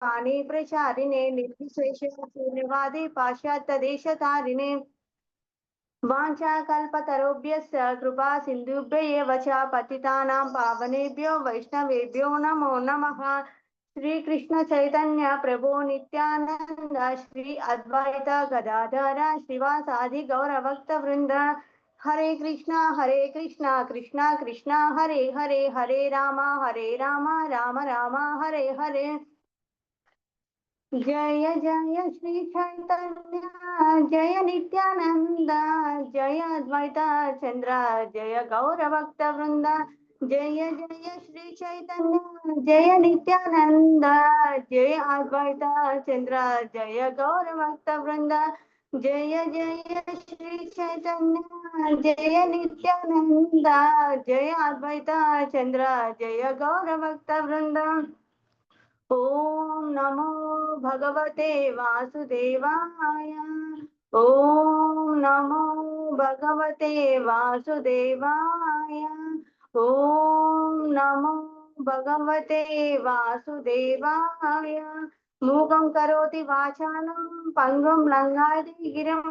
वाणी प्रचारिणे निर्विशेष शून्यवादी पाश्चात्य देशतारिणे वाञ्छाकल्पतरुभ्यश्च कृपा सिन्धुभ्य एव च पतितानां पावनेभ्यो वैष्णवेभ्यो नमो नमः। श्री कृष्ण चैतन्य प्रभु नित्यानंद श्री अद्वैत गदाधर श्रीवासादि गौर भक्त वृंद हरे कृष्णा कृष्णा कृष्णा हरे हरे हरे राम राम राम हरे हरे। जय जय श्री चैतन्य जय नित्यानंद जय अद्वैत चंद्र जय गौर भक्त वृंद जय जय श्री चैतन्य जय नित्यानंद जय अद्वैत चंद्र जय गौर भक्त वृंद जय जय श्री चैतन्य जय नित्यानंद जय अद्वैत चंद्र जय गौर भक्त वृंद। ओम नमो भगवते वासुदेवाय। ओम नमो भगवते वासुदेवाय। ओम नमो भगवते वासुदेवाय। मूकं करोति वाचालं पंगुं लंघयति गिरिं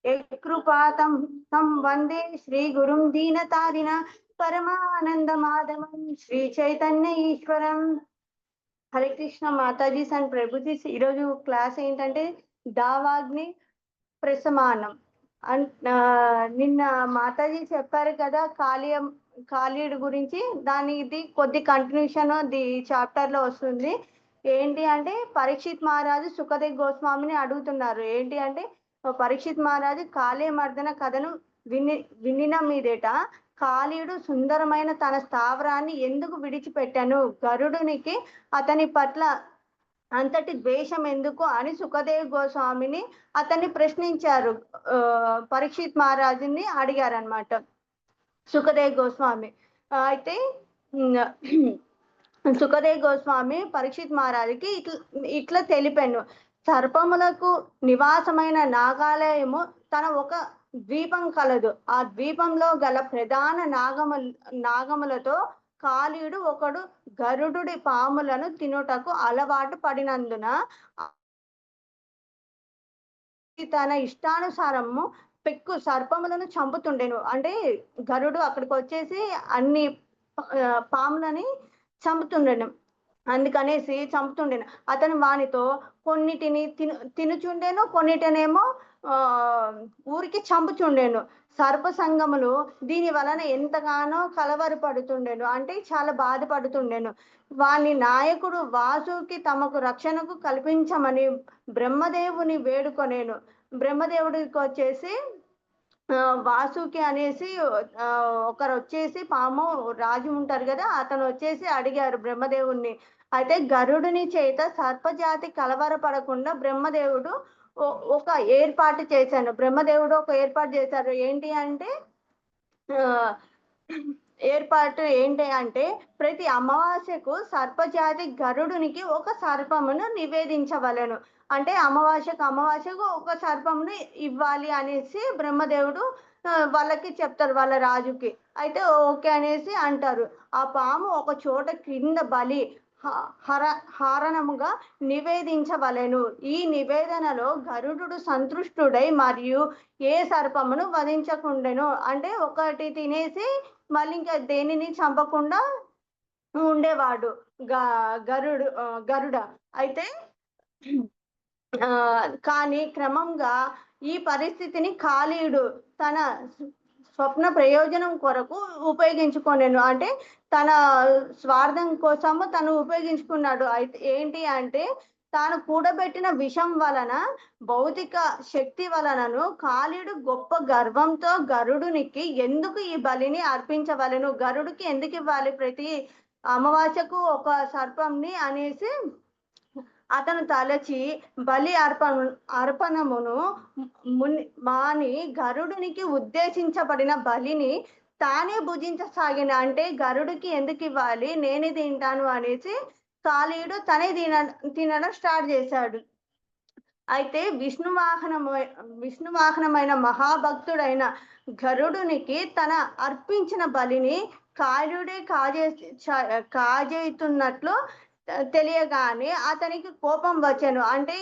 यत्कृपातं तं वन्दे श्रीगुरुं दीनतारिणं परमानन्दमाधवं श्री चैतन्य ईश्वरम्। హరే కృష్ణ మాతాజీస్ అండ్ ప్రభుజీస్. ఈరోజు క్లాస్ ఏంటంటే దావాగ్ని ప్రశమానం. నిన్న మాతాజీ చెప్పారు కదా కాళీయుడు గురించి. ఇది కొద్ది కంటిన్యూషన్ ది చాప్టర్ లో వస్తుంది. ఏంటి అంటే పరీక్షిత్ మహారాజు సుఖదేవ్ గోస్వామిని అడుగుతున్నారు. ఏంటి అంటే పరీక్షిత్ మహారాజు కాళీయ మర్దన కథను వినిన మీదేట కాళీయుడు సుందరమైన తన స్థావరాన్ని ఎందుకు విడిచిపెట్టాను, గరుడునికి అతని పట్ల అంతటి ద్వేషం ఎందుకు అని సుఖదేవ్ గోస్వామిని అతన్ని ప్రశ్నించారు. పరీక్షిత్ మహారాజుని అడిగారనమాట సుఖదేవ్ గోస్వామి. అయితే సుఖదేవ్ గోస్వామి పరీక్షిత్ మహారాజుకి ఇట్లా తెలిపాను. సర్పములకు నివాసమైన నాగాలయము తన ఒక ద్వీపం కలదు. ఆ ద్వీపంలో గల ప్రధాన నాగములతో కాళీయుడు ఒకడు గరుడుడి పాములను తినుటకు అలవాటు పడినందున తన ఇష్టానుసారము పెక్కు సర్పములను చంపుతుండెను. అంటే గరుడు అక్కడికి వచ్చేసి అన్ని పాములని చంపుతుండెను. అందుకనేసి చంపుతుండెను. అతను వానితో కొన్నిటిని తినుచుండెను, కొన్నిటినేమో ఊరికి చంపుచుండెను. సర్ప సంగములు దీని వలన ఎంతగానో కలవరపడుతుండెను, అంటే చాలా బాధపడుతుండెను. వాని నాయకుడు వాసుకి తమకు రక్షణకు కల్పించమని బ్రహ్మదేవుని వేడుకొనేను. బ్రహ్మదేవుడికి వచ్చేసి వాసుకి అనేసి ఒకరు వచ్చేసి పాము రాజు ఉంటారు కదా, అతను వచ్చేసి అడిగారు బ్రహ్మదేవుణ్ణి. అయితే గరుడుని చేత సర్పజాతి కలవరపడకుండా బ్రహ్మదేవుడు ఒక ఏర్పాటు చేశాను. బ్రహ్మదేవుడు ఒక ఏర్పాటు చేశారు. ఏంటి అంటే ప్రతి అమావాస్యకు సర్పజాతి గరుడునికి ఒక సర్పమును నివేదించవలను. అంటే అమావాస్యకు ఒక సర్పమును ఇవ్వాలి అనేసి బ్రహ్మదేవుడు వాళ్ళకి చెప్తారు, వాళ్ళ రాజుకి. అయితే ఓకే అనేసి అంటారు. ఆ పాము ఒక చోట క్రింద బలి హారణముగా నివేదించవలెను. ఈ నివేదనలో గరుడు సంతృష్టుడై మరియు ఏ సర్పమును వధించకుండెను. అంటే ఒకటి తినేసి మళ్ళీ ఇంకా దేనిని చంపకుండా ఉండేవాడు గరుడ. అయితే కానీ క్రమంగా ఈ పరిస్థితిని కాళీయుడు తన స్వప్న ప్రయోజనం కొరకు ఉపయోగించుకోలేను. అంటే తన స్వార్థం కోసము తను ఉపయోగించుకున్నాడు. అయితే ఏంటి అంటే తాను కూడబెట్టిన విషం వలన, భౌతిక శక్తి వలనను కాళీయుడు గొప్ప గర్వంతో గరుడునికి ఎందుకు ఈ బలిని అర్పించవలను, గరుడికి ఎందుకు ఇవ్వాలి ప్రతి అమావాస్యకు ఒక సర్పంని అనేసి అతను తలచి బలి అర్పణమును మాని గరుడునికి ఉద్దేశించబడిన బలిని తానే భుజించసాగిన. అంటే గరుడికి ఎందుకు ఇవ్వాలి, నేనే తింటాను అనేసి కాళీయుడు తనే తినడం స్టార్ట్ చేశాడు. అయితే విష్ణువాహనమైన మహాభక్తుడైన గరుడునికి తన అర్పించిన బలిని కాళీయుడే కాజేస్తున్నట్లు తెలియగానే అతనికి కోపం వచ్చెను. అంటే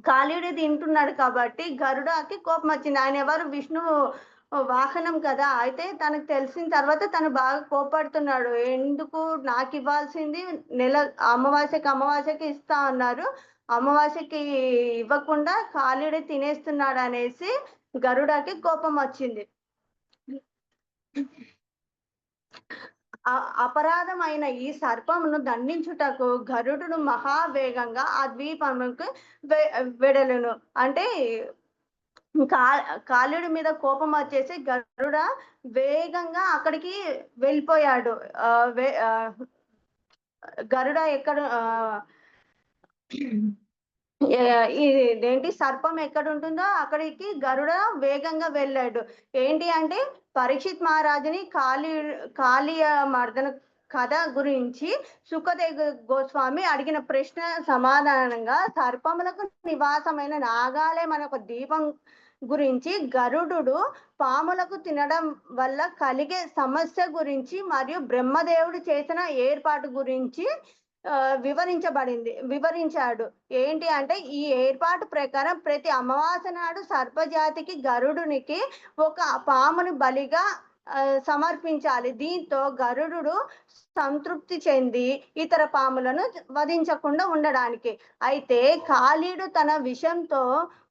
కాళీయుడు తింటున్నాడు కాబట్టి గరుడకి కోపం వచ్చింది. ఆయన ఎవరు? విష్ణువు వాహనం కదా! అయితే తనకు తెలిసిన తర్వాత తను బాగా కోప్పడుతున్నాడు. ఎందుకు నాకివ్వాల్సింది అమావాస్యకి ఇస్తా అన్నారు. అమావాస్యకి ఇవ్వకుండా కాళీయుడే తినేస్తున్నాడనేసి గరుడకి కోపం వచ్చింది. అపరాధమైన ఈ సర్పమును దండించుటకు గరుడును మహావేగంగా ఆ ద్వీపముకు వెడలెను. అంటే కాళీయుడి మీద కోపం వచ్చేసి గరుడ వేగంగా అక్కడికి వెళ్ళిపోయాడు. గరుడ ఎక్కడ ఇదేంటి సర్పం ఎక్కడుంటుందో అక్కడికి గరుడ వేగంగా వెళ్ళాడు. ఏంటి అంటే పరీక్షిత్ మహారాజుని కాళీయ మర్దన కథ గురించి సుఖదేవ్ గోస్వామి అడిగిన ప్రశ్న సమాధానంగా సర్పములకు నివాసమైన నాగాలయం అనే ఒక దీపం గురించి, గరుడు పాములకు తినడం వల్ల కలిగే సమస్య గురించి మరియు బ్రహ్మదేవుడు చేసిన ఏర్పాటు గురించి వివరించాడు. ఏంటి అంటే ఈ ఏర్పాటు ప్రకారం ప్రతి అమావాస్య నాడు సర్పజాతికి గరుడునికి ఒక పాముని బలిగా సమర్పించాలి. దీంతో గరుడు సంతృప్తి చెంది ఇతర పాములను వధించకుండా ఉండడానికి. అయితే కాళీయుడు తన విషంతో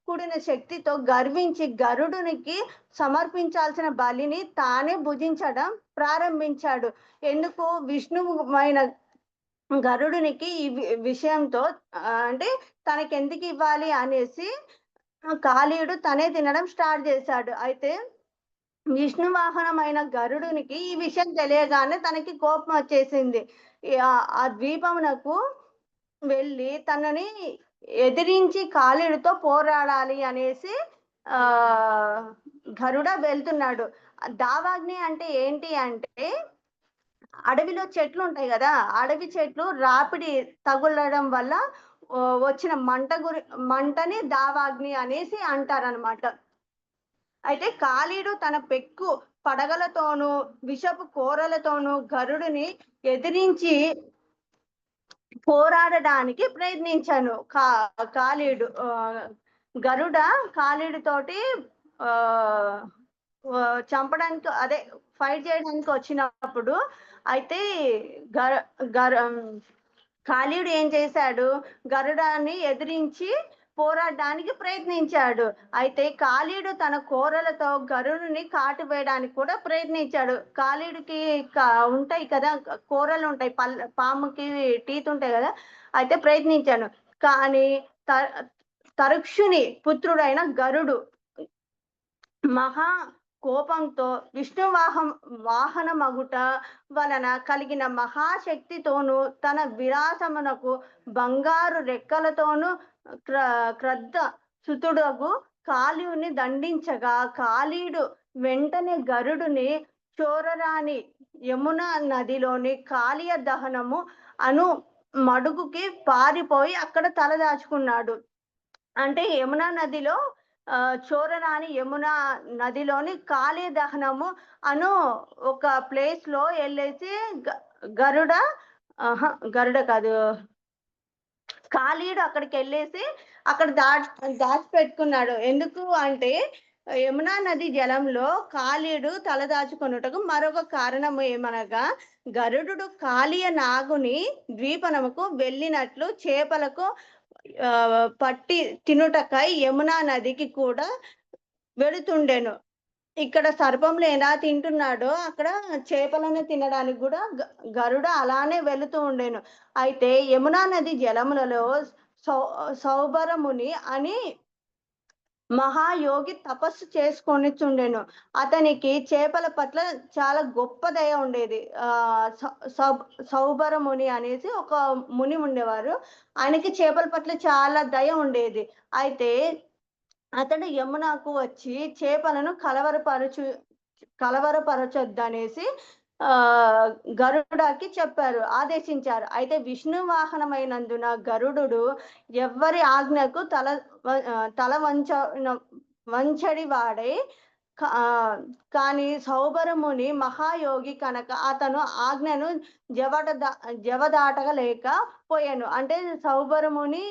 కూడిన శక్తితో గర్వించి గరుడునికి సమర్పించాల్సిన బలిని తానే భుజించడం ప్రారంభించాడు. ఎందుకు? విష్ణువైన గరుడునికి ఈ విషయంతో అంటే తనకెందుకు ఇవ్వాలి అనేసి కాళీయుడు తనే తినడం స్టార్ట్ చేశాడు. అయితే విష్ణు వాహనమైన గరుడునికి ఈ విషయం తెలియగానే తనకి కోపం వచ్చేసింది. ఆ ద్వీపమునకు వెళ్ళి తనని ఎదిరించి కాళీయుడితో పోరాడాలి అనేసి గరుడ వెళ్తున్నాడు. దావాగ్ని అంటే ఏంటి అంటే అడవిలో చెట్లు ఉంటాయి కదా, అడవి చెట్లు రాపిడి తగులడం వల్ల వచ్చిన మంటని దావాగ్ని అనేసి అంటారనమాట. అయితే కాళీయుడు తన పెక్కు పడగలతోనూ విషపు కోరలతోనూ గరుడిని ఎదిరించి పోరాడడానికి ప్రయత్నించాను. కాళీయుడు గరుడ కాళీయుడి తోటి చంపడానికి అదే ఫైట్ చేయడానికి వచ్చినప్పుడు అయితే కాళీయుడు ఏం చేశాడు? గరుడాన్ని ఎదిరించి పోరాడడానికి ప్రయత్నించాడు. అయితే కాళీయుడు తన కోరలతో గరుడుని కాటు వేయడానికి కూడా ప్రయత్నించాడు. కాళీయుడికి ఉంటాయి కదా, కోరలు ఉంటాయి, పాముకి టీత్ ఉంటాయి కదా. అయితే ప్రయత్నించాను, కానీ తరుక్షుని పుత్రుడైన గరుడు మహా కోపంతో విష్ణు వాహనమగుట వలన కలిగిన మహాశక్తితోనూ తన విరాసమునకు బంగారు రెక్కలతోనూ క్రద్ద సుతుడగు కాళీయుని దండించగా కాళీయుడు వెంటనే గరుడుని చోరరాని యమున నదిలోని కాళీయ దహనము అను మడుగుకి పారిపోయి అక్కడ తలదాచుకున్నాడు. అంటే యమునా నదిలో చోరరాని యమునా నదిలోని కాళీ దహనము అను ఒక ప్లేస్ లో వెళ్ళేసి గరుడ కాదు, కాళీయుడు అక్కడికి వెళ్ళేసి అక్కడ దాచిపెట్టుకున్నాడు. ఎందుకు అంటే యమునా నది జలంలో కాళీయుడు తలదాచుకొనుటకు మరొక కారణం ఏమనగా గరుడు కాళీయ నాగుని ద్వీపనముకు వెళ్ళినట్లు చేపలకు పట్టి తినుటకై యమునా నదికి కూడా వెళుతుండెను. ఇక్కడ సర్పంలో ఎలా తింటున్నాడో అక్కడ చేపలను తినడానికి కూడా గరుడ అలానే వెళుతూ ఉండేను. అయితే యమునా నది జలములలో సౌబరముని అని మహాయోగి తపస్సు చేసుకొనిచుండెను. అతనికి చేపల పట్ల చాలా గొప్ప దయ ఉండేది. సౌబరముని అనేసి ఒక ముని ఉండేవారు. ఆయనకి చేపల పట్ల చాలా దయ ఉండేది. అయితే అతడు యమునకు వచ్చి చేపలను కలవరపరచొద్దనేసి గరుడకి ఆదేశించారు. అయితే విష్ణు వాహనమైనందున గరుడు ఎవ్వరి ఆజ్ఞకు తల వంచడి వాడై కానీ సౌబరముని మహాయోగి కనుక అతను ఆజ్ఞను జవదాటగలేకపోయాను. అంటే సౌబరముని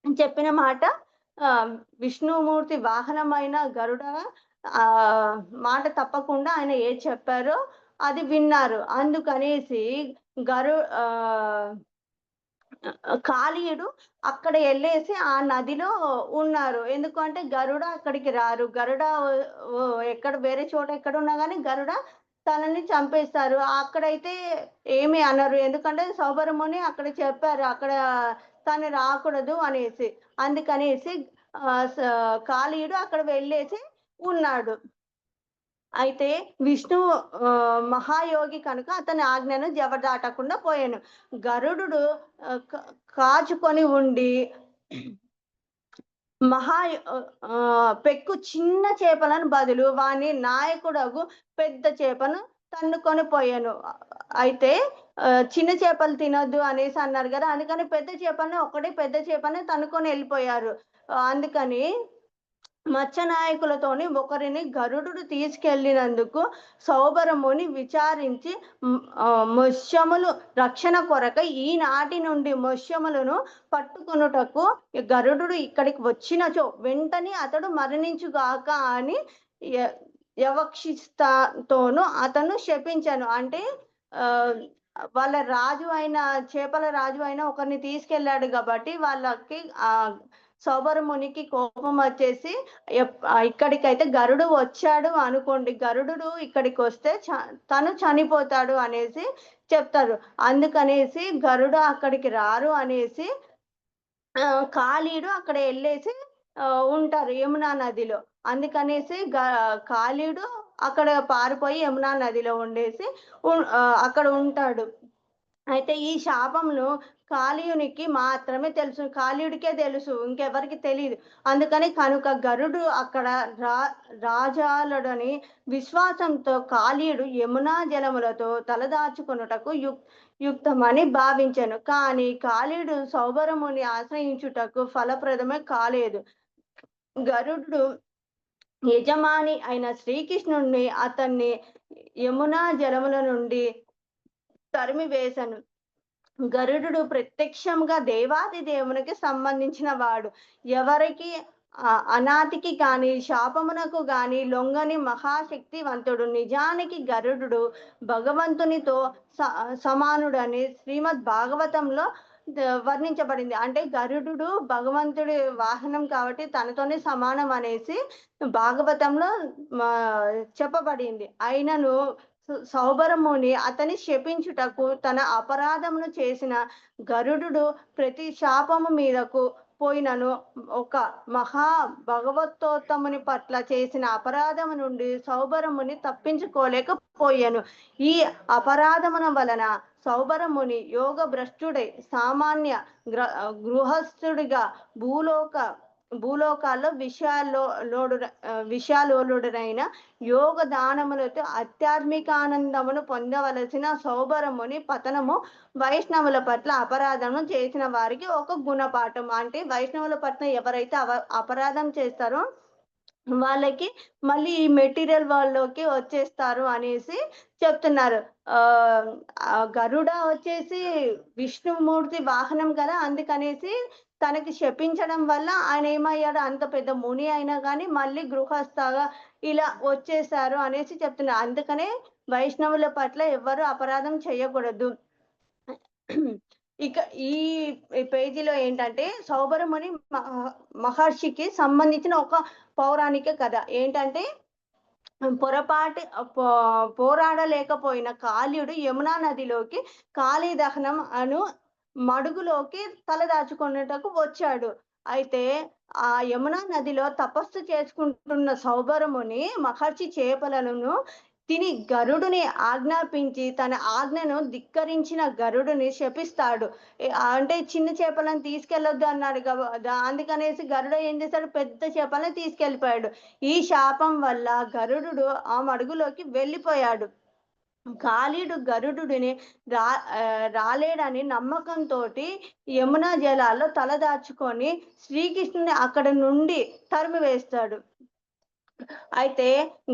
చెప్పిన మాట విష్ణుమూర్తి వాహనమైన గరుడ మాట తప్పకుండా ఆయన ఏది చెప్పారో అది విన్నారు. అందుకనేసి గరు కాళీయుడు అక్కడ ఎళ్ళేసి ఆ నదిలో ఉన్నారు. ఎందుకంటే గరుడ అక్కడికి రారు. గరుడ ఎక్కడ వేరే చోట ఎక్కడున్నా గాని గరుడ తనని చంపేస్తారు. అక్కడైతే ఏమి అనరు. ఎందుకంటే సౌబరముని అక్కడ చెప్పారు. అక్కడ తను రాకూడదు అనేసి. అందుకనేసి కాళీయుడు అక్కడ వెళ్ళేసి ఉన్నాడు. అయితే విష్ణువు మహాయోగి కనుక అతని ఆజ్ఞను జవదాటకుండా పోయాను. గరుడు కాచుకొని ఉండి పెక్కు చిన్న చేపలను బదులు వాని నాయకుడగు పెద్ద చేపను తన్నుకొని పోయాను. అయితే చిన్న చేపలు తినొద్దు అనేసి అన్నారు కదా, అందుకని పెద్ద చేపని ఒకటే పెద్ద చేపని తన్నుకొని వెళ్ళిపోయారు. అందుకని మత్స్య నాయకులతోని ఒకరిని గరుడు తీసుకెళ్ళినందుకు సౌబరముని విచారించి మత్స్యములు రక్షణ కొరక ఈనాటి నుండి మత్స్యములను పట్టుకొనుటకు గరుడు ఇక్కడికి వచ్చినచో వెంటనే అతడు మరణించుగాక అని యవక్షిస్తతోను అతను శపించాను. అంటే వాళ్ళ రాజు అయిన చేపల రాజు అయిన ఒకరిని తీసుకెళ్ళాడు కాబట్టి వాళ్ళకి సౌబరమునికి కోపం వచ్చేసి ఇక్కడికైతే గరుడు వచ్చాడు అనుకోండి, గరుడు ఇక్కడికి వస్తే తను చనిపోతాడు అనేసి చెప్తారు. అందుకనేసి గరుడు అక్కడికి రారు అనేసి కాళీయుడు అక్కడ వెళ్ళేసి ఉంటారు యమునా నదిలో. అందుకనేసి కాళీయుడు అక్కడ పారిపోయి యమునా నదిలో ఉండేసి అక్కడ ఉంటాడు. అయితే ఈ శాపంను కాళీయునికి మాత్రమే తెలుసు, కాళీయుడికే తెలుసు, ఇంకెవరికి తెలియదు. అందుకని కనుక గరుడు అక్కడ రాజాలుడని విశ్వాసంతో కాళీయుడు యమునా జలములతో తలదాచుకొనుటకు యుక్తమని భావించాను. కానీ కాళీయుడు సౌబరముని ఆశ్రయించుటకు ఫలప్రదమే కాలేదు. గరుడు యజమాని అయిన శ్రీకృష్ణుడిని అతన్ని యమునా జలముల నుండి తరిమివేశాను. గరుడు ప్రత్యక్షంగా దేవాది దేవునికి సంబంధించిన వాడు. ఎవరికి అనాతికి గాని శాపమునకు గాని లొంగని మహాశక్తివంతుడు. నిజానికి గరుడు భగవంతునితో సమానుడని శ్రీమద్ భాగవతంలో వర్ణించబడింది. అంటే గరుడు భగవంతుడి వాహనం కాబట్టి తనతోనే సమానం అనేసి భాగవతంలో చెప్పబడింది. అయినను సౌబరముని అతని శపించుటకు తన అపరాధమును చేసిన గరుడు ప్రతి శాపము మీదకు పోయినను ఒక మహా భగవతోత్తముని పట్ల చేసిన అపరాధము నుండి సౌబరముని తప్పించుకోలేకపోయాను. ఈ అపరాధమున వలన సౌబరముని యోగ భ్రష్టుడై సామాన్య గృహస్థుడిగా భూలోకాల్లో విషయాలోలుడైన యోగ దానములతో ఆధ్యాత్మికానందమును పొందవలసిన సౌబరముని పతనము వైష్ణవుల పట్ల అపరాధము చేసిన వారికి ఒక గుణపాఠం. అంటే వైష్ణవుల పట్ల ఎవరైతే అపరాధం చేస్తారో వాళ్ళకి మళ్ళీ ఈ మెటీరియల్ వాళ్ళలోకి వచ్చేస్తారు అనేసి చెప్తున్నారు. గరుడ వచ్చేసి విష్ణుమూర్తి వాహనం కదా, అందుకనేసి తనకి శపించడం వల్ల ఆయన ఏమయ్యాడు, అంత పెద్ద ముని అయినా కానీ మళ్ళీ గృహస్థగా ఇలా వచ్చేసారు అనేసి చెప్తున్నారు. అందుకనే వైష్ణవుల పట్ల ఎవరు అపరాధం చేయకూడదు. ఇక ఈ పేజీలో ఏంటంటే సౌబరముని మహర్షికి సంబంధించిన ఒక పౌరాణిక కథ. ఏంటంటే పోరాడలేకపోయిన కాళీయుడు యమునా నదిలోకి కాళీ దహనం అను మడుగులోకి తలదాచుకున్నటకు వచ్చాడు. అయితే ఆ యమునా నదిలో తపస్సు చేసుకుంటున్న సౌబరముని మహర్షి చేపలను తిని గరుడుని ఆజ్ఞాపించి తన ఆజ్ఞను ధిక్కరించిన గరుడుని శపిస్తాడు. అంటే చిన్న చేపలను తీసుకెళ్లొద్దు అన్నాడు కదా, అందుకనేసి గరుడు ఏం చేశాడు, పెద్ద చేపలను తీసుకెళ్ళిపోయాడు. ఈ శాపం వల్ల గరుడు ఆ మడుగులోకి వెళ్ళిపోయాడు. కాళీయుడు గరుడుని రాలేడని నమ్మకంతో యమునా జలాల్లో తలదాచుకొని శ్రీకృష్ణుని అక్కడ నుండి తరిమివేస్తాడు. అయితే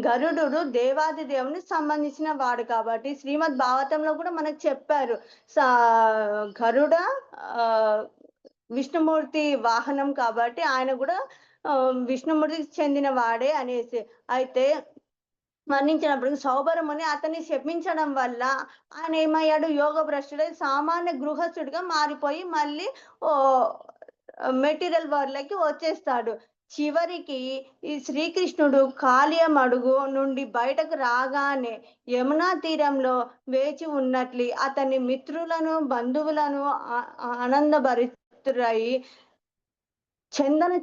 గరుడు దేవాది దేవునికి సంబంధించిన వాడు కాబట్టి శ్రీమద్ భాగవతంలో కూడా మనకు చెప్పారు. సా గరుడ విష్ణుమూర్తి వాహనం కాబట్టి ఆయన కూడా విష్ణుమూర్తికి చెందిన వాడే అనేసి. అయితే మరణించినప్పుడు సౌభరముని అతన్ని శపించడం వల్ల ఆయన ఏమయ్యాడు, యోగ భ్రష్టుడై సామాన్య గృహస్థుడిగా మారిపోయి మళ్ళీ మెటీరియల్ వరల్డ్‌లోకి వచ్చేస్తాడు. చివరికి ఈ శ్రీకృష్ణుడు కాళీయమడుగు నుండి బయటకు రాగానే యమునా తీరంలో వేచి ఉన్నట్లు అతని మిత్రులను, బంధువులను ఆనందభరితుడై చందన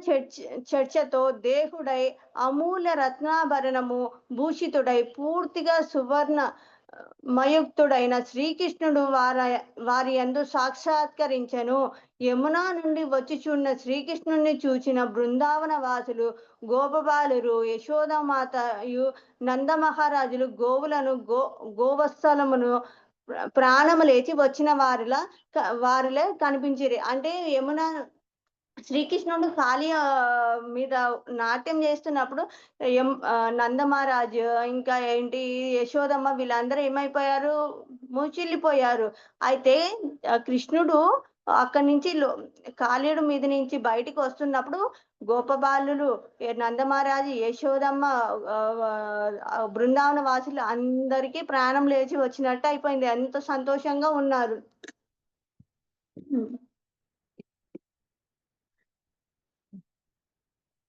చర్చతో దేహుడై అమూల్య రత్నాభరణము భూషితుడై పూర్తిగా సువర్ణ మయుక్తుడైన శ్రీకృష్ణుడు వారి యందు సాక్షాత్కరించెను. యమునా నుండి వచ్చిచున్న శ్రీకృష్ణుని చూచిన బృందావన వాసులు, గోపబాలురు, యశోదమాతయు, నందమహారాజులు గోవులను గోవత్సలమును ప్రాణము లేచి వచ్చిన వారిలే కనిపించిరి. అంటే యమున శ్రీకృష్ణుడు కాళీ మీద నాట్యం చేస్తున్నప్పుడు నందమహారాజు ఇంకా ఏంటి యశోదమ్మ వీళ్ళందరూ ఏమైపోయారు, మూచిల్లిపోయారు. అయితే కృష్ణుడు అక్కడి నుంచి కాళీయుడు మీద నుంచి బయటికి వస్తున్నప్పుడు గోపబాలులు, నందమహారాజు, యశోదమ్మ, బృందావన వాసులు అందరికీ ప్రాణం లేచి వచ్చినట్టు అయిపోయింది. ఎంత సంతోషంగా ఉన్నారు.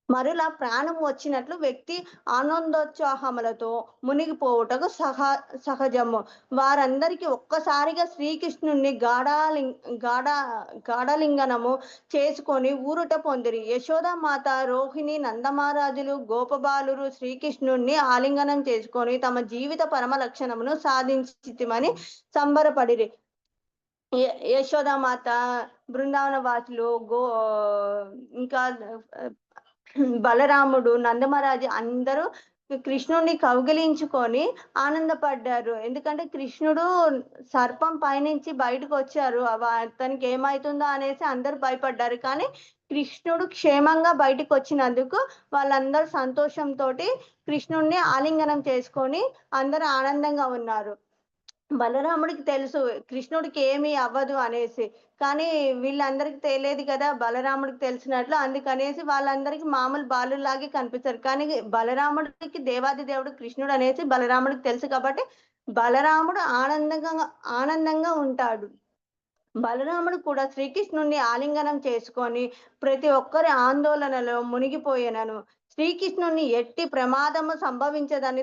మరలా ప్రాణం వచ్చినట్లు వ్యక్తి ఆనందోత్సాహములతో మునిగిపోవుటకు సహజము. వారందరికీ ఒక్కసారిగా శ్రీకృష్ణుని గాఢలింగనము చేసుకొని ఊరుట పొందిరి. యశోదామాత, రోహిణి, నందమహారాజులు, గోపబాలురు శ్రీకృష్ణుణ్ణి ఆలింగనం చేసుకొని తమ జీవిత పరమ లక్షణమును సాధించితిమని సంబరపడిరి. యశోదామాత, బృందావన వాసులు, ఇంకా బలరాముడు, నందమహారాజు అందరూ కృష్ణుడిని కౌగిలించుకొని ఆనందపడ్డారు. ఎందుకంటే కృష్ణుడు సర్పం పైనుంచి బయటకు వచ్చారు, అతనికి ఏమైతుందో అనేసి అందరూ భయపడ్డారు. కానీ కృష్ణుడు క్షేమంగా బయటకు వచ్చినందుకు వాళ్ళందరూ సంతోషంతో కృష్ణుడిని ఆలింగనం చేసుకొని అందరూ ఆనందంగా ఉన్నారు. బలరాముడికి తెలుసు కృష్ణుడికి ఏమీ అవ్వదు అనేసి, కానీ వీళ్ళందరికి తెలియదు కదా బలరాముడికి తెలిసినట్లు. అందుకనేసి వాళ్ళందరికీ మామూలు బాలులాగే కనిపిస్తారు. కానీ బలరాముడికి దేవాది దేవుడు కృష్ణుడు అనేసి బలరాముడికి తెలుసు కాబట్టి బలరాముడు ఆనందంగా ఉంటాడు. బలరాముడు కూడా శ్రీకృష్ణుణ్ణి ఆలింగనం చేసుకొని ప్రతి ఒక్కరి ఆందోళనలో మునిగిపోయినను. శ్రీకృష్ణుని ఎట్టి ప్రమాదము సంభవించదని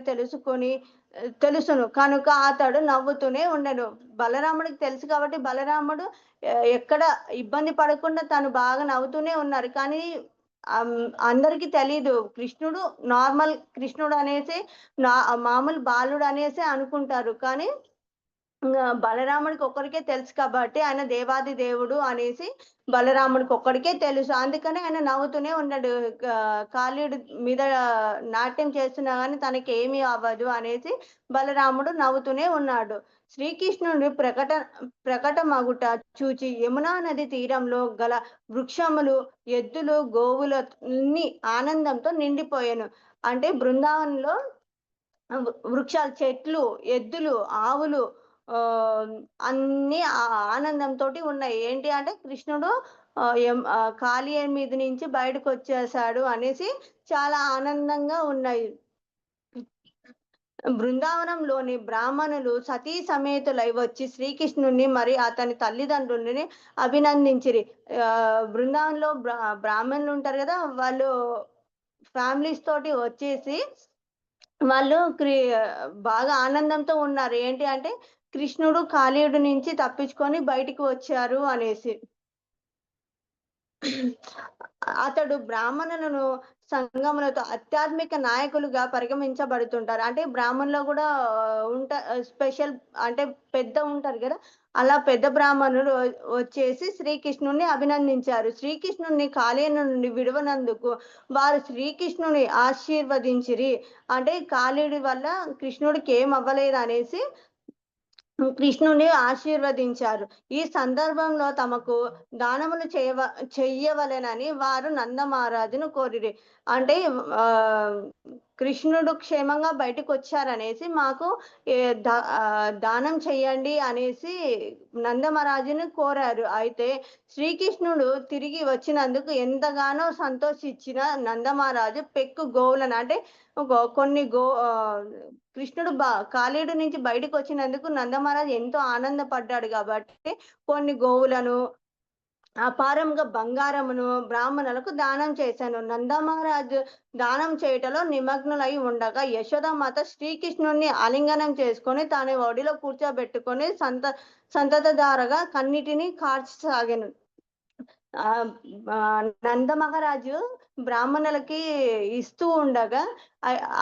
తెలుసును కనుక అతడు నవ్వుతూనే ఉండను. బలరాముడికి తెలుసు కాబట్టి బలరాముడు ఎక్కడ ఇబ్బంది పడకుండా తను బాగా నవ్వుతూనే ఉన్నారు. కానీ అందరికి తెలీదు కృష్ణుడు నార్మల్ కృష్ణుడు అనేసి మామూలు బాలుడు అనేసి అనుకుంటారు. కానీ బలరాముడికి ఒక్కరికే తెలుసు కాబట్టి ఆయన దేవాది దేవుడు అనేసి బలరాముడికి ఒక్కడికే తెలుసు. అందుకని ఆయన నవ్వుతూనే ఉన్నాడు. కాళీయుడి మీద నాట్యం చేస్తున్నా కానీ తనకి ఏమీ అవ్వదు అనేసి బలరాముడు నవ్వుతూనే ఉన్నాడు. శ్రీకృష్ణుడు ప్రకటమగుట చూచి యమునా నది తీరంలో గల వృక్షములు, ఎద్దులు, గోవులన్నీ ఆనందంతో నిండిపోయాను. అంటే బృందావనంలో వృక్షాలు, చెట్లు, ఎద్దులు, ఆవులు అన్ని ఆనందంతో ఉన్నాయి. ఏంటి అంటే కృష్ణుడు కాళీ మీద నుంచి బయటకు వచ్చేసాడు అనేసి చాలా ఆనందంగా ఉన్నాయి. బృందావనంలోని బ్రాహ్మణులు సతీ సమేతులై వచ్చి శ్రీకృష్ణుని మరి అతని తల్లిదండ్రులని అభినందించిరి. బృందావనంలో బ్రాహ్మణులు ఉంటారు కదా, వాళ్ళు ఫ్యామిలీస్ తోటి వచ్చేసి వాళ్ళు బాగా ఆనందంతో ఉన్నారు. ఏంటి అంటే కృష్ణుడు కాళీయుడి నుంచి తప్పించుకొని బయటికి వచ్చారు అనేసి. అతడు బ్రాహ్మణులను సంఘములతో ఆధ్యాత్మిక నాయకులుగా పరిగణించబడుతుంటారు. అంటే బ్రాహ్మణులో కూడా స్పెషల్ అంటే పెద్ద ఉంటారు కదా, అలా పెద్ద బ్రాహ్మణులు వచ్చేసి శ్రీకృష్ణుని అభినందించారు. శ్రీకృష్ణుని కాళీయ నుండి విడవనందుకు వారు శ్రీకృష్ణుని ఆశీర్వదించిరి. అంటే కాళీయుడి వల్ల కృష్ణుడికి ఏం అవ్వలేదు అనేసి కృష్ణుని ఆశీర్వదించారు. ఈ సందర్భంలో తమకు దానములు చెయ్యవలెనని వారు నంద మహారాజును కోరిరి. అంటే కృష్ణుడు క్షేమంగా బయటకొచ్చారనేసి మాకు దానం చెయ్యండి అనేసి నందమహారాజుని కోరారు. అయితే శ్రీకృష్ణుడు తిరిగి వచ్చినందుకు ఎంతగానో సంతోషించిన నందమహారాజు పెక్కు గోవులను అంటే కొన్ని కృష్ణుడు కాలేడు నుంచి బయటకొచ్చినందుకు నందమహారాజు ఎంతో ఆనందపడ్డాడు కాబట్టి కొన్ని గోవులను, అపారంగా బంగారమును బ్రాహ్మణులకు దానం చేశాను. నందమహారాజు దానం చేయటంలో నిమగ్నులై ఉండగా యశోదామాత శ్రీకృష్ణుడిని ఆలింగనం చేసుకొని తాను ఒడిలో కూర్చోబెట్టుకొని సంతతధారగా కన్నిటిని కార్చసాగాను. నంద మహారాజు బ్రాహ్మణులకి ఇస్తూ ఉండగా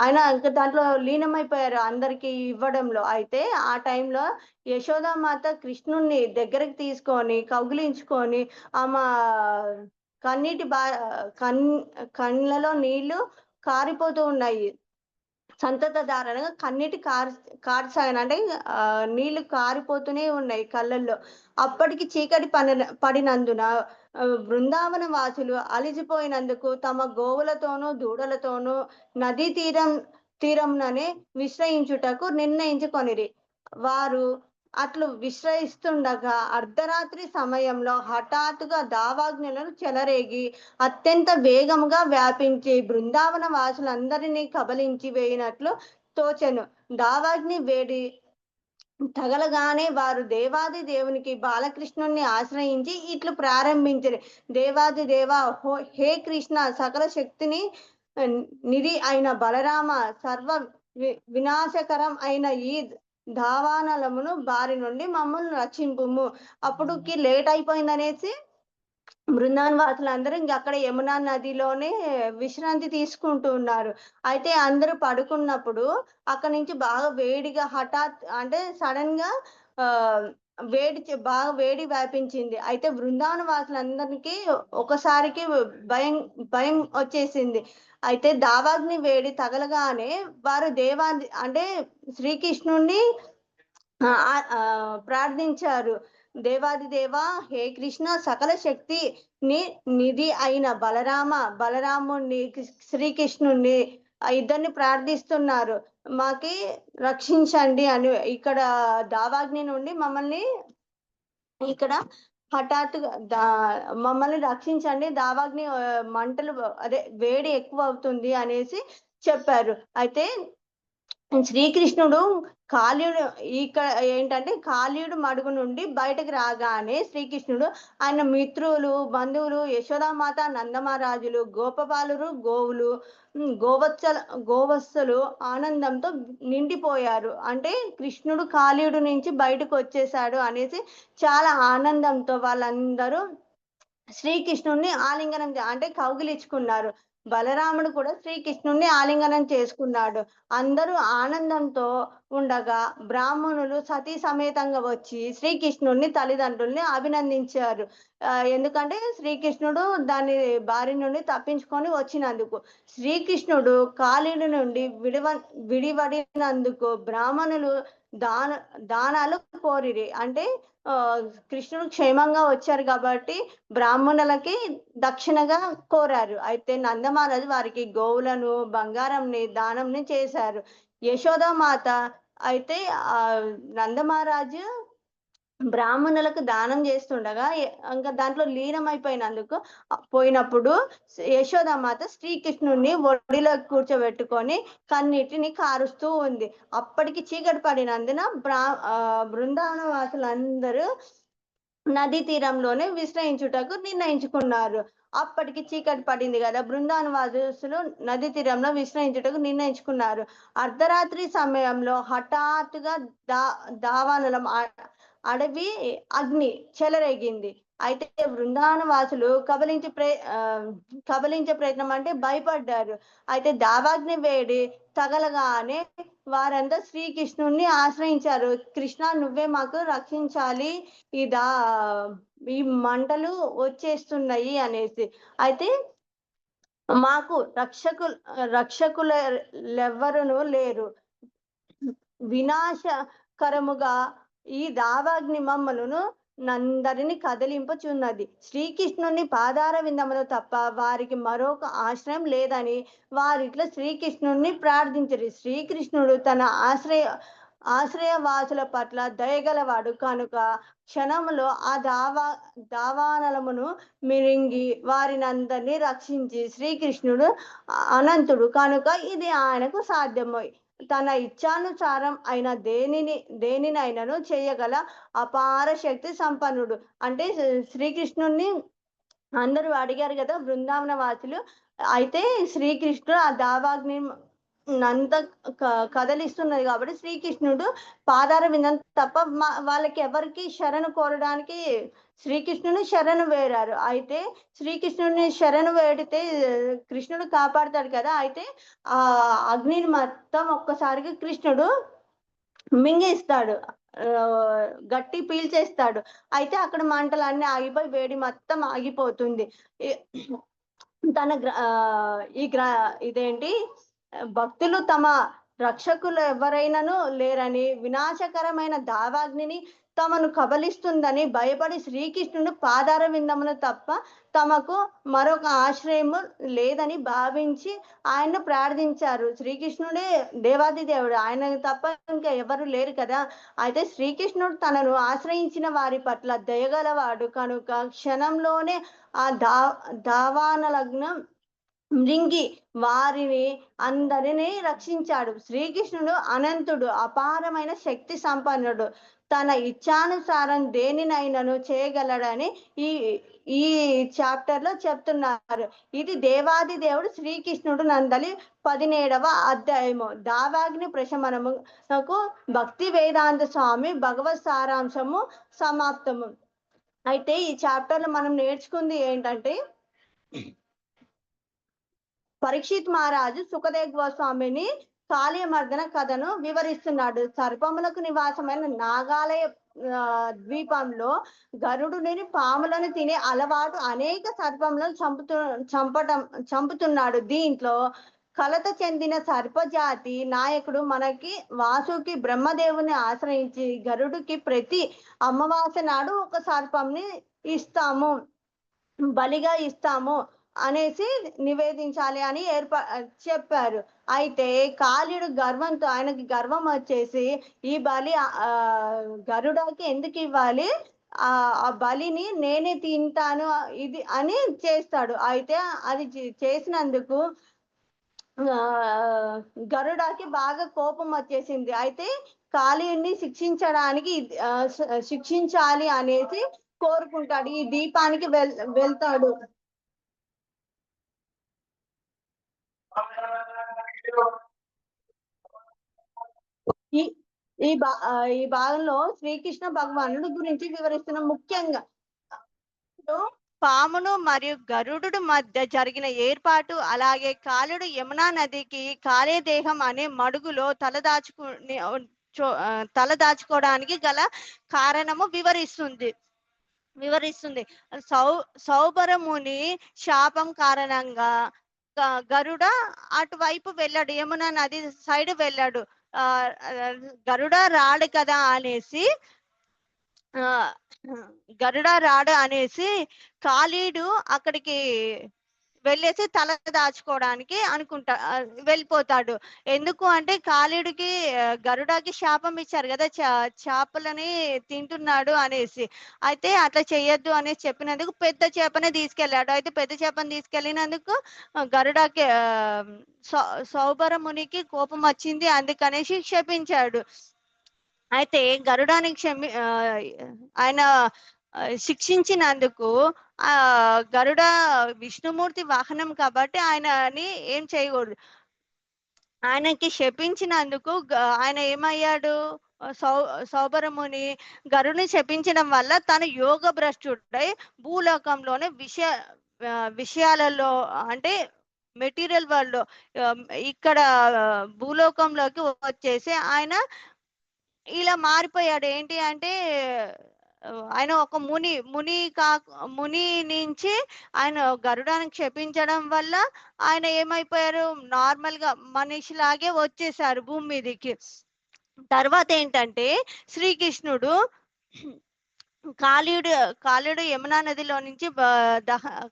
ఆయన ఇంకా దాంట్లో లీనమైపోయారు అందరికి ఇవ్వడంలో. అయితే ఆ టైంలో యశోదామాత కృష్ణుణ్ణి దగ్గరికి తీసుకొని కౌగిలించుకొని ఆమె కన్నీటి కళ్ళలో నీళ్లు కారిపోతూ ఉన్నాయి. సంతతధారగా కన్నీటి కార్చసాగాను. అంటే నీళ్లు కారిపోతూనే ఉన్నాయి కళ్ళల్లో. అప్పటికి చీకటి పడినందున బృందావన వాసులు అలిసిపోయినందుకు తమ గోవులతోనూ దూడలతోనూ నదీ తీరంననే విశ్రయించుటకు నిర్ణయించుకొనిరి. వారు అట్లు విశ్రయిస్తుండగా అర్ధరాత్రి సమయంలో హఠాత్తుగా దావాగ్నులను చెలరేగి అత్యంత వేగముగా వ్యాపించి బృందావన వాసులందరినీ కబలించి వేయినట్లు తోచెను. దావాగ్ని వేడి తగలగానే వారు దేవాది దేవునికి బాలకృష్ణుణ్ణి ఆశ్రయించి ఇట్లు ప్రారంభించరు. దేవాది దేవ హే కృష్ణ, సకల శక్తిని నిధి అయిన బలరామ, సర్వ వినాశకరం అయిన ఈ దావానలమును బారి నుండి మమ్మల్ని రక్షింపుము. అప్పుడుకి లేట్ అయిపోయిందనేసి బృందావన వాసులందరూ ఇంక అక్కడ యమునా నదిలోనే విశ్రాంతి తీసుకుంటూ ఉన్నారు. అయితే అందరూ పడుకున్నప్పుడు అక్కడి నుంచి బాగా వేడిగా అంటే సడన్ గా బాగా వేడి వ్యాపించింది. అయితే బృందావన వాసులందరికీ ఒకసారికి భయం వచ్చేసింది. అయితే దావాగ్ని వేడి తగలగానే వారు అంటే శ్రీకృష్ణుణ్ణి ప్రార్థించారు. దేవాది దేవ హే కృష్ణ, సకల శక్తి నిధి అయిన బలరాముణ్ణి శ్రీకృష్ణుణ్ణి ఇద్దరిని ప్రార్థిస్తున్నారు. మాకి రక్షించండి అని. ఇక్కడ దావాగ్ని నుండి మమ్మల్ని ఇక్కడ హఠాత్తుగా మమ్మల్ని రక్షించండి, దావాగ్ని మంటలు అదే వేడి ఎక్కువ అవుతుంది అనేసి చెప్పారు. అయితే శ్రీకృష్ణుడు ఇక్కడ ఏంటంటే కాళీయుడు మడుగు నుండి బయటకు రాగానే శ్రీకృష్ణుడు ఆయన మిత్రులు, బంధువులు, యశోదామాత, నందమహారాజులు, గోపబాలురు, గోవులు, గోవత్సలు ఆనందంతో నిండిపోయారు. అంటే కృష్ణుడు కాళీయుడు నుంచి బయటకు వచ్చేసాడు అనేసి చాలా ఆనందంతో వాళ్ళందరూ శ్రీకృష్ణుడిని ఆలింగనం అంటే కౌగిలించుకున్నారు. బలరాముడు కూడా శ్రీకృష్ణుడిని ఆలింగనం చేసుకున్నాడు. అందరూ ఆనందంతో ఉండగా బ్రాహ్మణులు సతీ సమేతంగా వచ్చి శ్రీకృష్ణుడిని తల్లిదండ్రుల్ని అభినందించారు. ఎందుకంటే శ్రీకృష్ణుడు దాని బారి నుండి తప్పించుకొని వచ్చినందుకు. శ్రీకృష్ణుడు కాళీయుడి నుండి విడివడినందుకు బ్రాహ్మణులు దానాలు కోరిరి. అంటే కృష్ణుడు క్షేమంగా వచ్చారు కాబట్టి బ్రాహ్మణులకి దక్షిణగా కోరారు. అయితే నందమహారాజు వారికి గోవులను, బంగారంని దానంని చేశారు. యశోదామాత అయితే నందమహారాజు బ్రాహ్మణులకు దానం చేస్తుండగా ఇంకా దాంట్లో పోయినప్పుడు యశోదామాత శ్రీకృష్ణుడిని ఒడిలో కూర్చోబెట్టుకొని కన్నీటిని కారుస్తూ ఉంది. అప్పటికి చీకటి పడినందున బృందావన వాసులందరూ నదీ తీరంలోనే విశ్రయించుటకు నిర్ణయించుకున్నారు. అప్పటికి చీకటి పడింది కదా, బృందావన వాసులు నదీ తీరంలో విశ్రయించుటకు నిర్ణయించుకున్నారు. అర్ధరాత్రి సమయంలో హఠాత్తుగా దావానలం అడవి అగ్ని చెలరేగింది. అయితే బృందావన వాసులు కబలించే ప్రయత్నం అంటే భయపడ్డారు. అయితే దావాగ్ని వేడి తగలగానే వారంతా శ్రీకృష్ణుణ్ణి ఆశ్రయించారు. కృష్ణ, నువ్వే మాకు రక్షించాలి, ఈ మంటలు వచ్చేస్తున్నాయి అనేసి. అయితే మాకు రక్షకులెవ్వరును లేరు, వినాశకరముగా ఈ దావాగ్ని మమ్మలను నందరిని కదిలింపుచున్నది. శ్రీకృష్ణుని పాదార విందములు తప్ప వారికి మరొక ఆశ్రయం లేదని వారిట్లో శ్రీకృష్ణుని ప్రార్థించరు. శ్రీకృష్ణుడు తన ఆశ్రయవాసుల పట్ల దయగలవాడు కనుక క్షణములో ఆ దావానలమును మిరింగి వారినందరినీ రక్షించి శ్రీకృష్ణుడు అనంతుడు కనుక ఇది ఆయనకు సాధ్యము. తన ఇచ్ఛానుసారం అయిన దేనినైనను చేయగల అపార శక్తి సంపన్నుడు. అంటే శ్రీకృష్ణుణ్ణి అందరూ అడిగారు కదా బృందావన వాసులు. అయితే శ్రీకృష్ణుడు ఆ దావాగ్ని అంత కదలిస్తున్నది కాబట్టి శ్రీకృష్ణుడు పాదార విందం తప్ప వాళ్ళకి ఎవరికి శరణు కోరడానికి శ్రీకృష్ణుని శరణు వేరారు. అయితే శ్రీకృష్ణుని శరణు వేడితే కృష్ణుడు కాపాడుతాడు కదా. అయితే ఆ అగ్నిని మొత్తం ఒక్కసారిగా కృష్ణుడు మింగేస్తాడు, గట్టి పీల్చేస్తాడు. అయితే అక్కడ మంటలన్నీ ఆగిపోయి వేడి మొత్తం ఆగిపోతుంది. తన ఇదేంటి భక్తులు తమ రక్షకులు ఎవరైనాను లేరని వినాశకరమైన దావాగ్నిని తమను కబలిస్తుందని భయపడి శ్రీకృష్ణుడు పాదార విందమును తప్ప తమకు మరొక ఆశ్రయము లేదని భావించి ఆయన్ను ప్రార్థించారు. శ్రీకృష్ణుడే దేవాది దేవుడు, ఆయన తప్ప ఇంకా ఎవరు లేరు కదా. అయితే శ్రీకృష్ణుడు తనను ఆశ్రయించిన వారి పట్ల దయగలవాడు కనుక క్షణంలోనే ఆ దావానలగ్నం మృంగి వారిని అందరినీ రక్షించాడు. శ్రీకృష్ణుడు అనంతుడు, అపారమైన శక్తి సంపన్నుడు, తన ఇచ్ఛానుసారం దేనినైనాను చేయగలడని ఈ చాప్టర్ లో చెప్తున్నారు. ఇది దేవాది దేవుడు శ్రీకృష్ణుడు నందలి 17వ అధ్యాయము దావాగ్ని ప్రశమనమునకు భక్తి వేదాంత స్వామి భగవత్ సారాంశము సమాప్తము. అయితే ఈ చాప్టర్ లో మనం నేర్చుకుంది ఏంటంటే పరీక్షిత్ మహారాజు సుఖదేవ్ గోస్వామిని కాళీయమర్దన కథను వివరిస్తున్నాడు. సర్పములకు నివాసమైన నాగాలయ ద్వీపంలో గరుడుని పాములను తినే అలవాటు అనేక సర్పములను చంపుతున్నాడు. దీంట్లో కలత చెందిన సర్పజాతి నాయకుడు మనకి వాసుకి బ్రహ్మదేవుని ఆశ్రయించి గరుడికి ప్రతి అమావాస్య నాడు ఒక సర్పంని ఇస్తాము, బలిగా ఇస్తాము అనేసి నివేదించాలి అని చెప్పారు. అయితే కాళీడు గర్వంతో, ఆయనకి గర్వం వచ్చేసి ఈ బలి గరుడకి ఎందుకు ఇవ్వాలి, ఆ బలిని నేనే తింటాను ఇది అని చేస్తాడు. అయితే అది చేసినందుకు గరుడకి బాగా కోపం వచ్చేసింది. అయితే కాళీని శిక్షించాలి అనేసి కోరుకుంటాడు. ఈ దీపానికి వెళ్తాడు. ఈ భాగంలో శ్రీకృష్ణ భగవానుడు గురించి వివరిస్తున్న ముఖ్యంగా పామును మరియు గరుడు మధ్య జరిగిన ఏర్పాటు, అలాగే కాళుడు యమునా నదికి కాళే దేహం అనే మడుగులో తలదాచుకోవడానికి గల కారణము వివరిస్తుంది. సౌబరముని శాపం కారణంగా గరుడ అటువైపు వెళ్ళాడు, యమునా నది సైడ్ వెళ్ళాడు. గరుడ రాడు కదా అనేసి కాళీడు అక్కడికి వెళ్ళేసి తల దాచుకోవడానికి వెళ్ళిపోతాడు. ఎందుకు అంటే కాళీడికి గరుడకి శాపం ఇచ్చారు కదా, చేపలని తింటున్నాడు అనేసి. అయితే అట్లా చెయ్యొద్దు అనేసి చెప్పినందుకు పెద్ద చేపనే తీసుకెళ్ళాడు. అయితే పెద్ద చేపని తీసుకెళ్ళినందుకు గరుడకి సౌబరమునికి కోపం వచ్చింది, అందుకనేసి క్షపించాడు. అయితే గరుడానికి ఆయన శిక్షించినందుకు గరుడ విష్ణుమూర్తి వాహనం కాబట్టి ఆయనని ఏం చేయకూడదు. ఆయనకి శపించినందుకు ఆయన ఏమయ్యాడు, సౌబరముని గరుని శపించడం వల్ల తన యోగ భ్రష్టుడై భూలోకంలోనే విషయాలలో అంటే మెటీరియల్ వరల్డ్ లో ఇక్కడ భూలోకంలోకి వచ్చేసి ఆయన ఇలా మారిపోయాడు. ఏంటి అంటే ఆయన ఒక ముని నుంచి ఆయన గరుడాన్ని క్షపించడం వల్ల ఆయన ఏమైపోయారు, నార్మల్ గా మనిషిలాగే వచ్చేసారు భూమి మీదకి. తర్వాత ఏంటంటే శ్రీకృష్ణుడు కాళీయుడు యమునా నదిలో నుంచి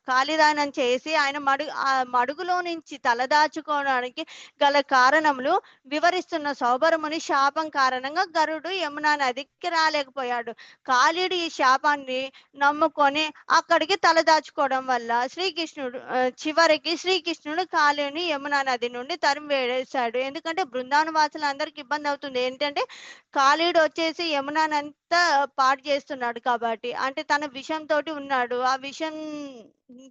కాళీదానం చేసి ఆయన ఆ మడుగులో నుంచి తలదాచుకోవడానికి గల కారణములు వివరిస్తున్న సౌభరముని శాపం కారణంగా గరుడు యమునా నదికి రాలేకపోయాడు. కాళీయుడు ఈ శాపాన్ని నమ్ముకొని అక్కడికి తలదాచుకోవడం వల్ల చివరికి శ్రీకృష్ణుడు కాళీయుని యమునా నది నుండి తరిమి వేసాడు. ఎందుకంటే బృందావన వాసులందరికీ ఇబ్బంది అవుతుంది. ఏంటంటే కాళీయుడు వచ్చేసి యమునానంతా పాడు చేస్తున్నాడు కాబట్టి, అంటే తన విషంతో ఉన్నాడు. ఆ విషం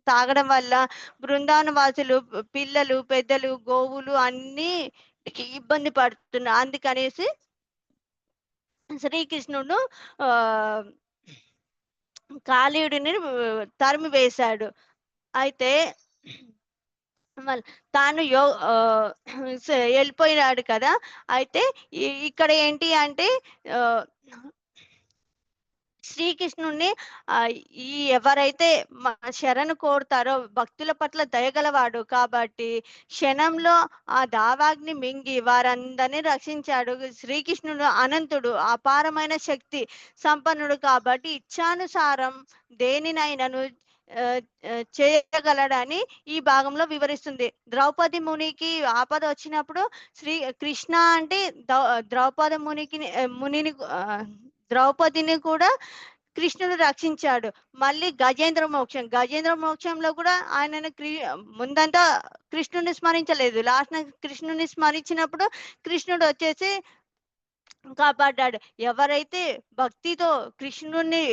తాగడం వల్ల బృందావన వాసులు పిల్లలు, పెద్దలు, గోవులు అన్ని ఇబ్బంది పడుతున్నారు. అందుకనేసి శ్రీకృష్ణుడు ఆ కాళీయుడిని తరిమి వేశాడు. అయితే తాను వెళ్ళిపోయినాడు కదా. అయితే ఇక్కడ ఏంటి అంటే శ్రీకృష్ణుణ్ణి ఎవరైతే శరణు కోరుతారో భక్తుల పట్ల దయగలవాడు కాబట్టి క్షణంలో ఆ దావాగ్ని మింగి వారందరినీ రక్షించాడు. శ్రీకృష్ణుడు అనంతుడు, అపారమైన శక్తి సంపన్నుడు కాబట్టి ఇచ్ఛానుసారం దేనినైనాను చేయగలడని ఈ భాగంలో వివరిస్తుంది. ద్రౌపది మునికి ఆపద వచ్చినప్పుడు కృష్ణ అంటే ద్రౌపది ద్రౌపదిని కూడా కృష్ణుడు రక్షించాడు. మళ్ళీ గజేంద్ర మోక్షంలో కూడా ఆయనను ముందంతా కృష్ణుని స్మరించలేదు. లాస్ట్ కృష్ణుని స్మరించినప్పుడు కృష్ణుడు వచ్చేసి కాపాడ్డాడు. ఎవరైతే భక్తితో కృష్ణుని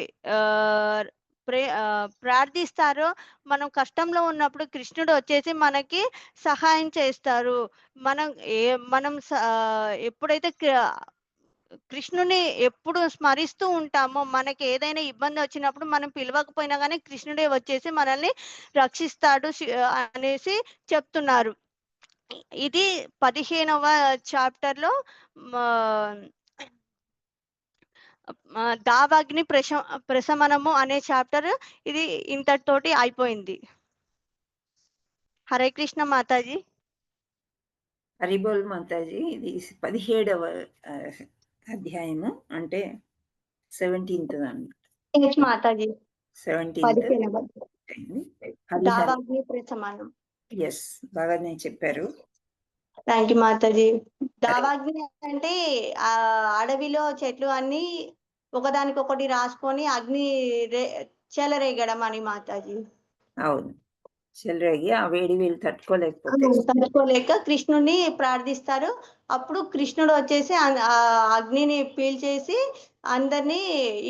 ప్రార్థిస్తారో మనం కష్టంలో ఉన్నప్పుడు కృష్ణుడు వచ్చేసి మనకి సహాయం చేస్తారు. మనం ఎప్పుడైతే కృష్ణుని ఎప్పుడు స్మరిస్తూ ఉంటామో మనకి ఏదైనా ఇబ్బంది వచ్చినప్పుడు మనం పిలవకపోయినా కానీ కృష్ణుడే వచ్చేసి మనల్ని రక్షిస్తాడు అనేసి చెప్తున్నారు. ఇది 15వ చాప్టర్లో దావాగ్ని ప్రశమనము అనే చాప్టర్ ఇది ఇంతటితోటి అయిపోయింది. హరే కృష్ణ మాతాజీ. హరిబోల్ మాతాజీ. ఇది 17వ అధ్యాయము అంటే 17th మాతాజీ. 17th. ఎస్, బాగానే చెప్పారు. Thank you Mataji. దావాగ్ని అంటే ఆ అడవిలో చెట్లు అన్ని ఒకదానికొకటి రాసుకొని అగ్ని చెలరేగడం అని మాతాజీ. అవును, చెలరేగి ఆ వేడి వీళ్ళు తట్టుకోలేక కృష్ణుని ప్రార్థిస్తారు. అప్పుడు కృష్ణుడు వచ్చేసి ఆ అగ్నిని పీల్చేసి అందరినీ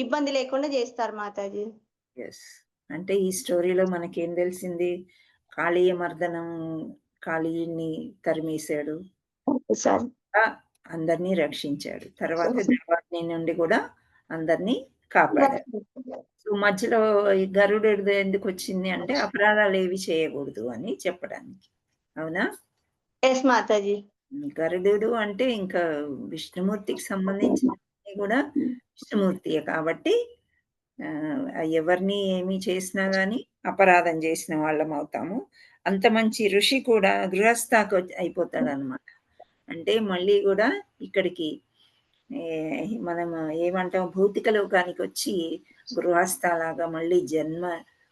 ఇబ్బంది లేకుండా చేస్తారు మాతాజీ. ఎస్, అంటే ఈ స్టోరీలో మనకేం తెలిసింది? కాళీయ మర్దనం, కాళీని తరిమేశాడు, అందరినీ రక్షించాడు. తర్వాత దేవాగ్ని నుండి కూడా అందరినీ కాపాడాడు. సో మధ్యలో ఈ గరుడు ఎందుకు వచ్చింది అంటే అపరాధాలు ఏవి చేయకూడదు అని చెప్పడానికి. అవునా? ఎస్ మాతాజీ. గరుడు అంటే ఇంకా విష్ణుమూర్తికి సంబంధించిన కూడా విష్ణుమూర్తియే కాబట్టి ఎవరిని ఏమి చేసినా గాని అపరాధం చేసిన వాళ్ళం అవుతాము. అంత మంచి ఋషి కూడా గృహస్థకు అయిపోతాడు అనమాట. అంటే మళ్ళీ కూడా ఇక్కడికి మనం ఏమంటాం, భౌతిక లోకానికి వచ్చి గృహస్థలాగా మళ్ళీ జన్మ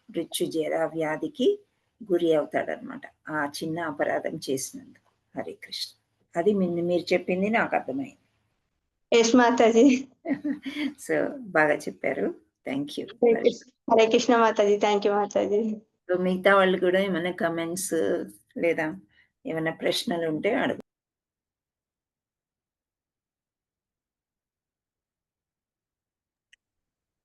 మృత్యు జరా వ్యాధికి గురి అవుతాడనమాట ఆ చిన్న అపరాధం చేసినందుకు. హరే కృష్ణ. అది మీరు చెప్పింది నాకు అర్థమైంది. సో బాగా చెప్పారు. Thank you. Hare Krishna Mataji. Thank you Mataji. So మిగతా వాళ్ళు కూడా ఏమైనా కమెంట్స్ లేదా ఏమైనా ప్రశ్నలు ఉంటే అడుగు.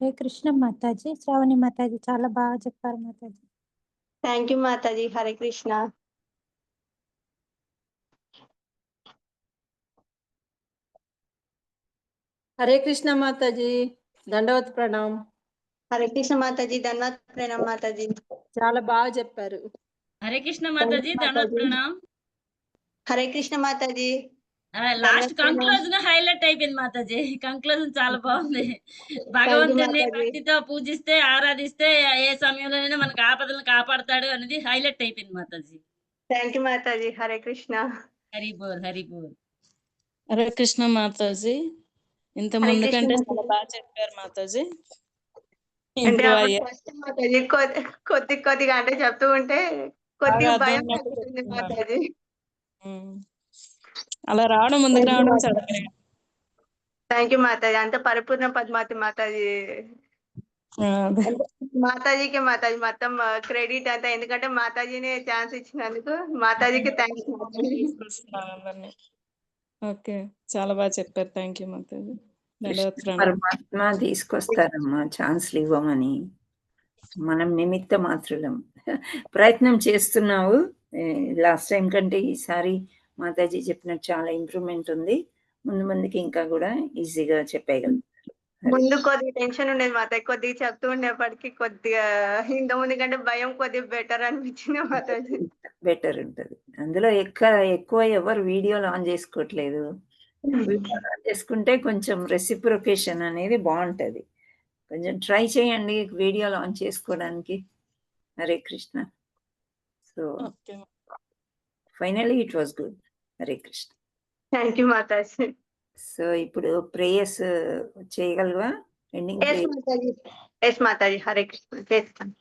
హరే కృష్ణ మాతాజీ. శ్రావణి మాతాజీ చాలా బాగా చెప్పారు మాతాజీ. Thank you Mataji. హరే కృష్ణ. హరే కృష్ణ మాతాజీ. దండవత్ ప్రణామ్. హరే కృష్ణ మాతాజీ. ధన్యవాద్ ప్రణామ్ మాతాజీ. చాలా బాగా చెప్పారు. హరే కృష్ణ మాతాజీ. ధన్యవాద్ ప్రణామ్. Hare Krishna Mataji. Last conclusion highlight అయిపోయింది మాతాజీ. కంక్లూజన్ చాలా బాగుంది. భగవంతుని భక్తితో పూజిస్తే ఆరాధిస్తే ఏ సమయంలోనైనా మనకు ఆపదలను కాపాడతాడు అనేది హైలైట్ అయిపోయింది మాతాజీ. Thank you Mataji. హరే కృష్ణ. హరి బోల్, హరి బోల్. హరే కృష్ణ మాతాజీ. ఇంత హరే ముందు కృష్ణ కంటే మాతాజీ. చాలా బాగా చెప్పారు మాతాజీ. అంటే ఇంప్రూవ్ అప్పుడు అయ్యారు. ఫస్ట్ మాతాజీ కొద్దిగా అంటే చెప్తూ ఉంటే బాగా కొద్దిగా భయం అర్థమైనట్టు కలుగుతుంది చెప్తున్నారు. మాతాజీ. అలా రావడం, ముందుకు థ్యాంక్ యూ రావడం చాలా Mataji. Great. Thank you Mataji. అంత పరిపూర్ణ పద్మావతి మాతాజీ. అదే. అంటే మాతాజీకి మాతాజీ మొత్తం క్రెడిట్ అంతా, ఎందుకంటే మాతాజీనే ఛాన్స్ ఇచ్చినందుకు మాతాజీకి థ్యాంక్స్ మాతాజీ. తీసుకొస్తున్నాను అందరినీ. ఓకే, చాలా బాగా చెప్పారు. Thank you Mataji. ధన్యవాద కృష్ణ ప్రణామం. పరమాత్మ తీసుకొస్తారమ్మా ఛాన్స్లు ఇవ్వమని. మనం నిమిత్త మాత్రులం. ప్రయత్నం చేస్తున్నావు. లాస్ట్ టైం కంటే ఈసారి మాతాజీ చెప్పినట్టు చాలా ఇంప్రూవ్మెంట్ ఉంది. ముందుకి ఇంకా కూడా ఈజీగా చెప్పేయగలం. ముందు కొద్దిగా టెన్షన్ ఉండేది మాతాజీ, కొద్దిగా చెప్తూ ఉండేప్పటికి కొద్దిగా ఇంత ముందు కంటే భయం కొద్దిగా బెటర్ అనిపించింది మాతాజీ. బెటర్ ఉంటుంది. అందులో ఎక్కువ ఎవరు వీడియోలు ఆన్ చేసుకోవట్లేదు. వీడియో ఆన్ చేసుకుంటే కొంచెం రెసిప్రొకేషన్ అనేది బాగుంటది. కొంచెం ట్రై చేయండి వీడియోలు ఆన్ చేసుకోవడానికి. Hare Krishna. So okay. Finally it was good. Hare Krishna. Thank you Mataji. సో ఇప్పుడు ప్రేయర్స్ చేయగలవా? Ending yes Mataji. Yes Mataji. Hare Krishna చేస్తాను.